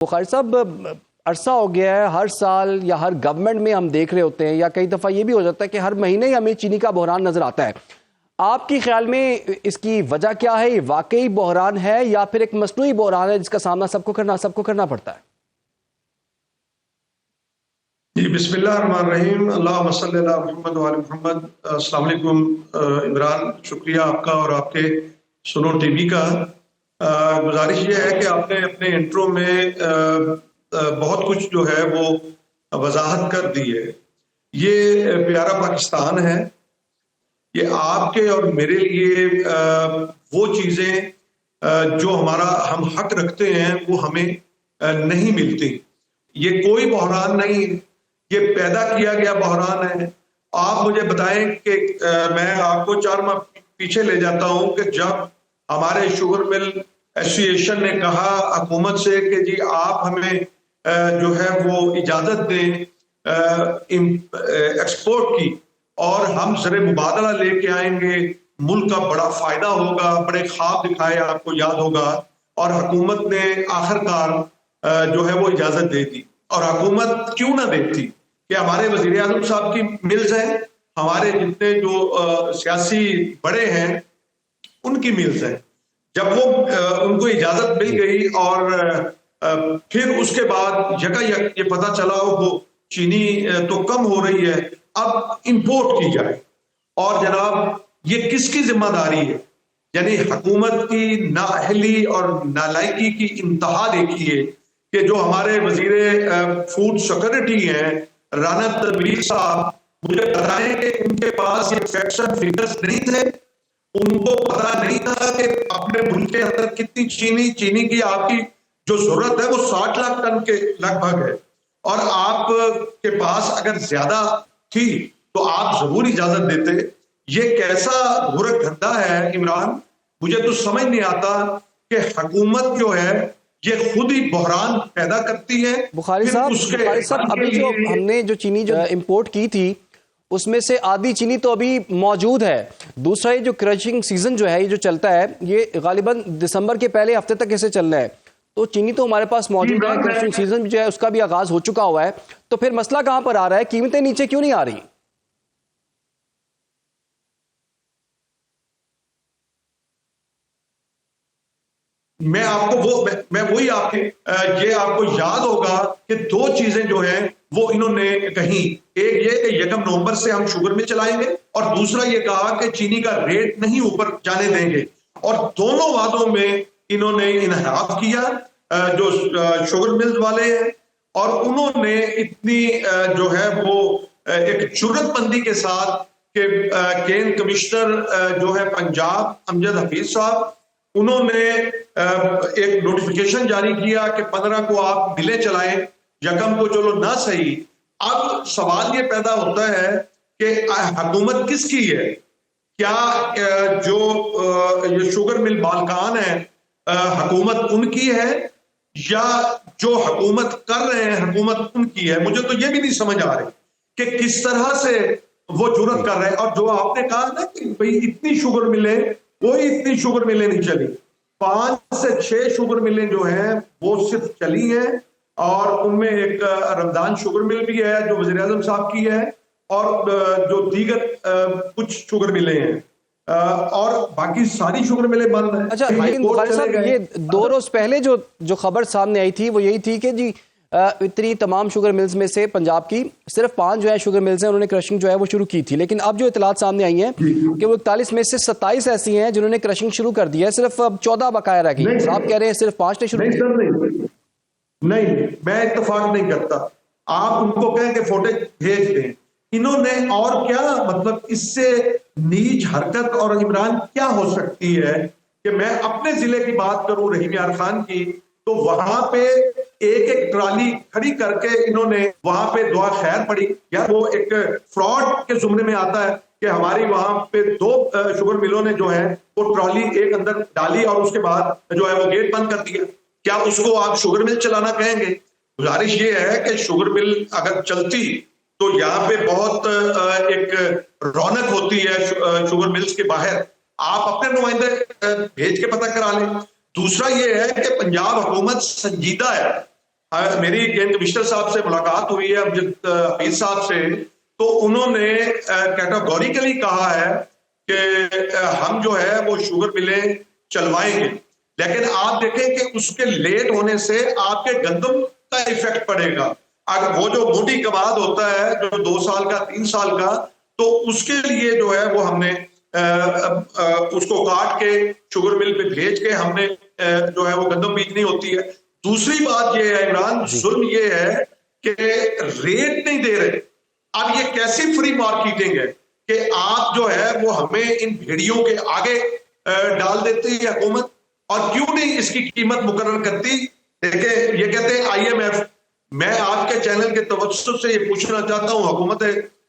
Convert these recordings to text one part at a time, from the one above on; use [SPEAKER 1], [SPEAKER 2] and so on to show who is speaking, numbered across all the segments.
[SPEAKER 1] बुखारी साहब, अरसा हो गया है, हर साल या हर गवर्नमेंट में हम देख रहे होते हैं, या कई दफ़ा ये भी हो जाता है कि हर महीने ही हमें चीनी का बहरान नजर आता है। आपके ख्याल में इसकी वजह क्या है? ये वाकई बहरान है या फिर एक मसनूई बहरान है जिसका सामना सबको करना पड़ता है?
[SPEAKER 2] जी, बिस्मिल्लाहिर्रहमानिर्रहीम। अल्लाहुम्मा सल्ली अला मुहम्मद व आले मुहम्मद। अस्सलाम वालेकुम इमरान, शुक्रिया आपका और आपके सुनो टीवी का। गुजारिश ये है कि आपने अपने इंट्रो में बहुत कुछ जो है वो वजाहत कर दी है। ये प्यारा पाकिस्तान है, ये आपके और मेरे लिए वो चीजें जो हम हक रखते हैं वो हमें नहीं मिलती। ये कोई बहरान नहीं, ये पैदा किया गया बहरान है। आप मुझे बताएं कि मैं आपको 4 माह पीछे ले जाता हूं कि जब हमारे शुगर मिल एसोसिएशन ने कहा हुकूमत से कि जी आप हमें जो है वो इजाजत दें एक्सपोर्ट की और हम ज़र मुबादला लेके आएंगे, मुल्क का बड़ा फायदा होगा, बड़े ख्वाब दिखाए, आपको याद होगा। और हुकूमत ने आखिरकार जो है वो इजाजत दे दी। और हुकूमत क्यों ना देती कि हमारे वजीर आजम साहब की मिल्स है, हमारे जितने जो सियासी बड़े हैं उनकी मिल्स है। जब वो उनको इजाजत मिल गई और फिर उसके बाद यकायक ये पता चला वो चीनी तो कम हो रही है, अब इंपोर्ट की जाए। और जनाब ये किसकी जिम्मेदारी है? यानी हुकूमत की नाअहली और नालायकी की इंतहा देखिए कि जो हमारे वजीर फूड सिक्योरिटी हैं राना तनवीर साहब, मुझे बताएं कि उनके पास ये फैक्ट्स एंड फिगर्स नहीं थे। उनको पता नहीं था कि अपने मुल्क के अंदर कितनी चीनी की आपकी जो जरूरत है वो 60 लाख टन के लगभग है, और आप के पास अगर ज्यादा थी तो आप जरूर इजाजत देते। ये कैसा बुरा धंधा है इमरान, मुझे तो समझ नहीं आता कि हुकूमत जो है ये खुद ही बहरान पैदा करती है।
[SPEAKER 1] बुखारी साहब, अभी जो हमने जो चीनी जो इंपोर्ट की थी उसमें से आधी चीनी तो अभी मौजूद है। दूसरा, ये जो क्रशिंग सीजन जो है, ये जो चलता है, ये गालिबन दिसंबर के पहले हफ्ते तक ऐसे चलना है। तो चीनी तो हमारे पास मौजूद है, क्रशिंग सीजन जो है उसका भी आगाज हो चुका हुआ है। तो फिर मसला कहां पर आ रहा है? कीमतें नीचे क्यों नहीं आ रही?
[SPEAKER 2] मैं वही ये आपको याद होगा कि 2 चीजें जो हैं वो इन्होंने कही। एक ये कि 1 नवंबर से हम शुगर मिल चलाएंगे, और दूसरा ये कहा कि चीनी का रेट नहीं ऊपर जाने देंगे। और दोनों वादों में इन्होंने इनहराफ किया जो शुगर मिल्स वाले हैं। और उन्होंने इतनी जो है वो एक जुर्रतमंदी के साथ कि केन कमिश्नर जो है पंजाब अमजद हफीज साहब, उन्होंने एक नोटिफिकेशन जारी किया कि 15 को आप मिलें चलाएं, 1 को चलो ना सही। अब सवाल ये पैदा होता है कि हुकूमत किसकी है? क्या जो ये शुगर मिल मालकान है हुकूमत उनकी है, या जो हुकूमत कर रहे हैं हुकूमत उनकी है? मुझे तो ये भी नहीं समझ आ रही कि किस तरह से वो जुर्रत कर रहे हैं। और जो आपने कहा ना कि भाई इतनी शुगर मिले, कोई इतनी शुगर मिलें नहीं चली। 5 से 6 शुगर मिलें जो हैं वो सिर्फ चली हैं, और उनमें एक रमजान शुगर मिल भी है जो वज़ीर आज़म साहब की है, और जो दीगर कुछ शुगर मिले हैं, और बाकी सारी शुगर मिले बंद हैं।
[SPEAKER 1] अच्छा, लेकिन बुखारी साहब, ये 2 रोज पहले जो खबर सामने आई थी वो यही थी कि जी इतनी तमाम शुगर मिल्स में से पंजाब की सिर्फ 5 जो है शुगर मिल्स हैं उन्होंने क्रशिंग जो है वो शुरू की थी। लेकिन अब जो इतलात सामने आई हैं कि वो 41 में से 27 ऐसी हैं जिन्होंने क्रशिंग शुरू कर दी है, सिर्फ अब 14 बकाया रह गई। आप कह रहे हैं सिर्फ 5 ने शुरू की?
[SPEAKER 2] नहीं, मैं इत्तेफाक नहीं करता। आप उनको कहें कि फोटेज भेज दें। इन्होंने और क्या, मतलब इससे नीच हरकत और इमरान क्या हो सकती है कि मैं अपने जिले की बात करूं, रहीम यार खान की, तो वहां पे एक ट्राली खड़ी करके इन्होंने वहां पे दुआ खैर पड़ी। यार वो एक फ्रॉड के जुमरे में आता है कि हमारी वहां पे 2 शुगर मिलों ने जो है वो ट्रॉली एक अंदर डाली और उसके बाद जो है वो गेट बंद कर दिया। क्या उसको आप शुगर मिल चलाना कहेंगे? गुजारिश ये है कि शुगर मिल अगर चलती तो यहाँ पे बहुत एक रौनक होती है शुगर मिल्स के बाहर। आप अपने नुमाइंदे भेज के पता करा लें। दूसरा ये है कि पंजाब हुकूमत संजीदा है मेरी गेंद कमिश्नर साहब से मुलाकात हुई है अमजद हफीज साहब से, तो उन्होंने कैटेगोरिकली कहा है कि हम जो है वो शुगर मिलें चलवाएंगे, लेकिन आप देखें कि उसके लेट होने से आपके गंदम का इफेक्ट पड़ेगा। अगर वो जो मोटी कबाद होता है जो 2 साल का 3 साल का, तो उसके लिए जो है वो हमने उसको काट के शुगर मिल पे भेज के हमने जो है वो गंदम बीजनी होती है। दूसरी बात ये है इमरान, जुल्म ये है कि रेट नहीं दे रहे। अब ये कैसी फ्री मार्केटिंग है कि आप जो है वो हमें इन भेड़ियों के आगे डाल देती है हुकूमत, और क्यों नहीं इसकी कीमत मुकर्रर करती। देखिए ये कहते हैं IMF, मैं आपके चैनल के तवज्जुह से ये पूछना चाहता हूं हुकूमत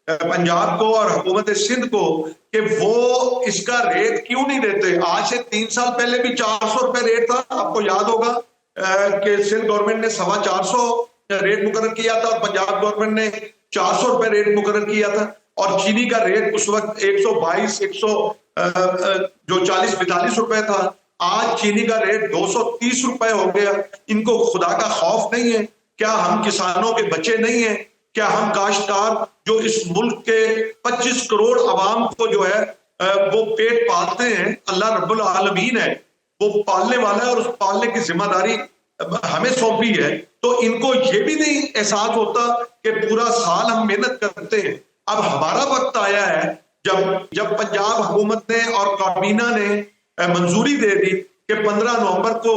[SPEAKER 2] पंजाब को और हुकूमत सिंध को कि वो इसका रेट क्यों नहीं देते। आज से 3 साल पहले भी 400 रुपए रेट था, आपको याद होगा कि सिंध गवर्नमेंट ने 425 रेट मुकर्रर किया था और पंजाब गवर्नमेंट ने 400 रुपए रेट मुकर्रर किया था, और चीनी का रेट उस वक्त 122 जो 40-42 रुपए था। आज चीनी का रेट 230 रुपए हो गया। इनको खुदा का खौफ नहीं है क्या? हम किसानों के बच्चे नहीं है क्या? हम काश्तकार जो इस मुल्क के 25 करोड़ अवाम को जो है वो पेट पालते हैं, अल्लाह रब्बुल आलमीन है वो पालने वाला है, और उस पालने की जिम्मेदारी हमें सौंपी है। तो इनको ये भी नहीं एहसास होता कि पूरा साल हम मेहनत करते हैं। अब हमारा वक्त आया है जब पंजाब हुकूमत ने और काबीना ने मंजूरी दे दी कि 15 नवंबर को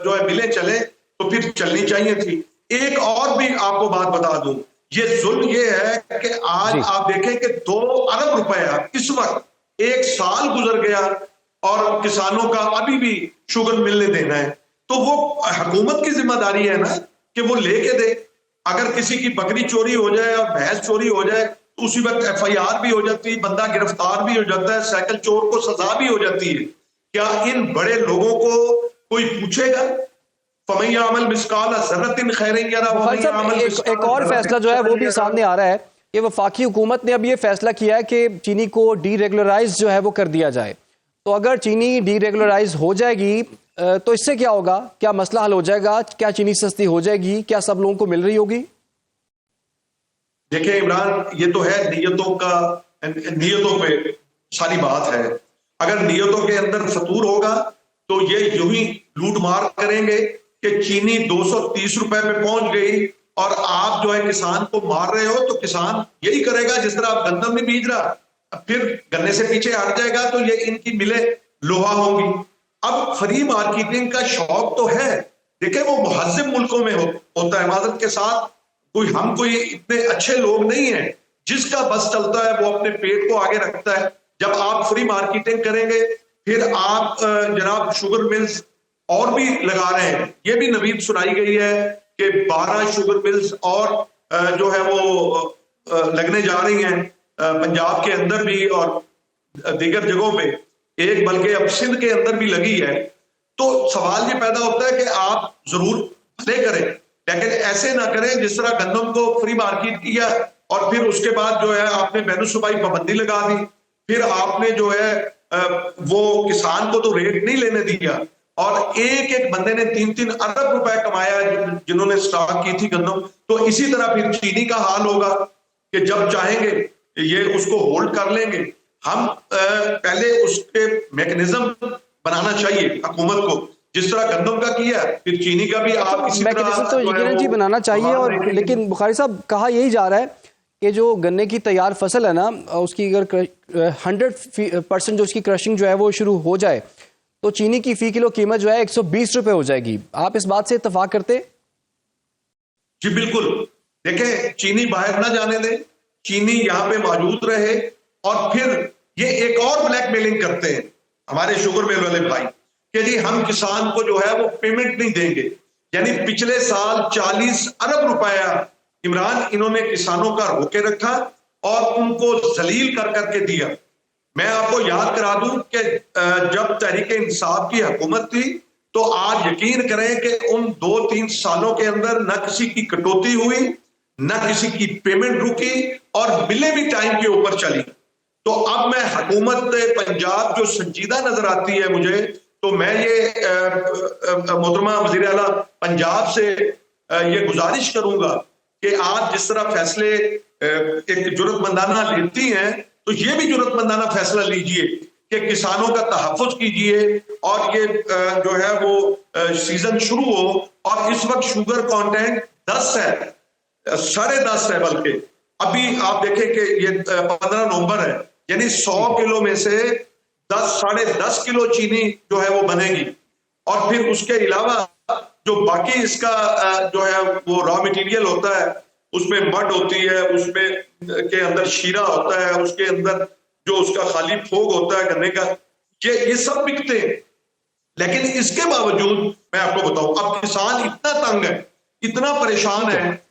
[SPEAKER 2] जो है मिलें चले, तो फिर चलनी चाहिए थी। एक और भी आपको बात बता दूं, ये जुल्म ये है कि आज आप देखें कि 2 अरब रुपया इस वक्त 1 साल गुजर गया और किसानों का अभी भी शुगर मिलने देना है। तो वो हुकूमत की जिम्मेदारी है ना कि वो लेके दे। अगर किसी की बकरी चोरी हो जाए और भैंस चोरी हो जाए तो उसी वक्त FIR भी हो जाती है, बंदा गिरफ्तार भी हो जाता है, साइकिल चोर को सजा भी हो जाती है। क्या इन बड़े लोगों को कोई पूछेगा?
[SPEAKER 1] एक और फैसला जो है वो भी सामने आ रहा है कि वफाकी हुकूमत ने अब ये फैसला किया है कि चीनी को डीरेगुलराइज जो है वो कर दिया जाए। तो अगर चीनी डीरेगुलराइज हो जाएगी तो इससे क्या होगा? क्या मसला हल हो जाएगा? क्या चीनी सस्ती हो जाएगी? क्या सब लोगों को मिल रही होगी?
[SPEAKER 2] देखिए इमरान, ये तो है नियतों पे सारी बात है। अगर नियतों के अंदर फतूर होगा तो ये यूं ही लूट मार करेंगे कि चीनी 230 रुपए पे पहुंच गई और आप जो है किसान को मार रहे हो, तो किसान यही करेगा जिस तरह आप गंदम नहीं बीज रहा, फिर गन्ने से पीछे हट जाएगा, तो ये इनकी मिले लोहा होंगी। अब फ्री मार्केटिंग का शौक तो है, देखिए वो मुहज्जिब मुल्कों में होता है। माजरत के साथ कोई इतने अच्छे लोग नहीं है। जिसका बस चलता है वो अपने पेट को आगे रखता है। जब आप फ्री मार्केटिंग करेंगे फिर आप जनाब शुगर मिल्स और भी लगा रहे हैं। ये भी नवीद सुनाई गई है कि 12 शुगर मिल्स और जो है वो लगने जा रही हैं पंजाब के अंदर भी और दीगर जगहों पे, एक बल्कि अब सिंध के अंदर भी लगी है। तो सवाल ये पैदा होता है कि आप जरूर भले करें, लेकिन ऐसे ना करें जिस तरह गंदम को फ्री मार्केट किया और फिर उसके बाद जो है आपने बैनुसूबाई पाबंदी लगा दी, फिर आपने जो है वो किसान को तो रेट नहीं लेने दिया, और एक एक बंदे ने 3-3 अरब रुपए कमाया जिन्होंने स्टॉक की थी गंदम। तो इसी तरह फिर चीनी का हाल होगा कि जब चाहेंगे ये उसको होल्ड कर लेंगे। हम पहले उसके मैकेनिज्म बनाना चाहिए हुकूमत को, जिस तरह गंदम का किया फिर चीनी का भी आप इसी तरह
[SPEAKER 1] तो यकीनन जी बनाना चाहिए। और लेकिन बुखारी साहब कहा यही जा रहा है कि जो गन्ने की तैयार फसल है ना, उसकी अगर 100% जो उसकी क्रशिंग जो है वो शुरू हो जाए तो चीनी की फी किलो कीमत जो है 120 रुपए हो जाएगी। आप इस बात से इत्तेफाक करते?
[SPEAKER 2] जी बिल्कुल। देखें, चीनी बाहर ना जाने दें, चीनी यहां पे मौजूद रहे, और फिर ये एक और ब्लैकमेलिंग करते हैं हमारे शुगर मिल वाले भाई कि जी हम किसान को जो है वो पेमेंट नहीं देंगे। यानी पिछले साल 40 अरब रुपया इमरान इन्होंने किसानों का रोके रखा और उनको जलील कर करके दिया। मैं आपको याद करा दूं कि जब तहरीक इंसाफ की हुकूमत थी तो आज यकीन करें कि उन 2-3 सालों के अंदर न किसी की कटौती हुई, न किसी की पेमेंट रुकी, और बिलें भी टाइम के ऊपर चली। तो अब मैं हुकूमत पंजाब जो संजीदा नजर आती है मुझे, तो मैं ये मोहतरमा वज़ीर आला पंजाब से ये गुजारिश करूंगा कि आप जिस तरह फैसले एक जुर्रतमंदाना लेती हैं, तो ये भी जुर्रतमंदाना फैसला लीजिए कि किसानों का तहफ़्फ़ुज़ कीजिए और ये जो है वो सीजन शुरू हो। और इस वक्त शुगर कंटेंट 10 है, 10.5 है, बल्कि अभी आप देखें कि ये 15 नवंबर है, यानी 100 किलो में से 10-10.5 किलो चीनी जो है वो बनेगी। और फिर उसके अलावा जो बाकी इसका जो है वो रॉ मटेरियल होता है, उसमें मड होती है, उसमें के अंदर शीरा होता है, उसके अंदर जो उसका खाली फोग होता है गन्ने का, ये सब बिकते हैं। लेकिन इसके बावजूद मैं आपको बताऊं, अब किसान इतना तंग है, इतना परेशान है